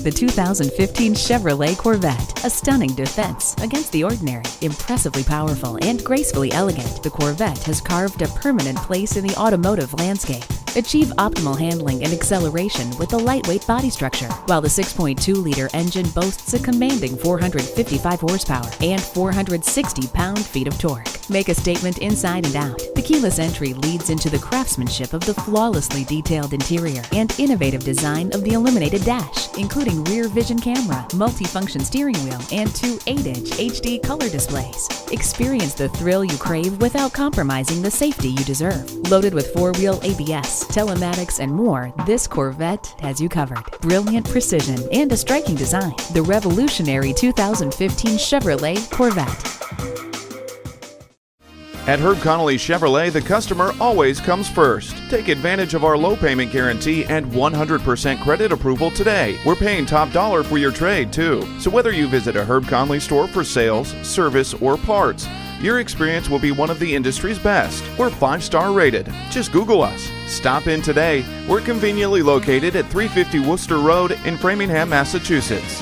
The 2015 Chevrolet Corvette, a stunning defense against the ordinary. Impressively powerful and gracefully elegant, the Corvette has carved a permanent place in the automotive landscape. Achieve optimal handling and acceleration with a lightweight body structure, while the 6.2-liter engine boasts a commanding 455 horsepower and 460 pound-feet of torque. Make a statement inside and out. The keyless entry leads into the craftsmanship of the flawlessly detailed interior and innovative design of the illuminated dash, including rear vision camera, multi-function steering wheel, and two 8-inch HD color displays. Experience the thrill you crave without compromising the safety you deserve. Loaded with 4-wheel ABS, telematics, and more, this Corvette has you covered. Brilliant precision and a striking design. The revolutionary 2015 Chevrolet Corvette. At Herb Connolly Chevrolet, the customer always comes first. Take advantage of our low payment guarantee and 100% credit approval today. We're paying top dollar for your trade, too. So whether you visit a Herb Connolly store for sales, service, or parts, your experience will be one of the industry's best. We're 5-star rated. Just Google us. Stop in today. We're conveniently located at 350 Worcester Road in Framingham, Massachusetts.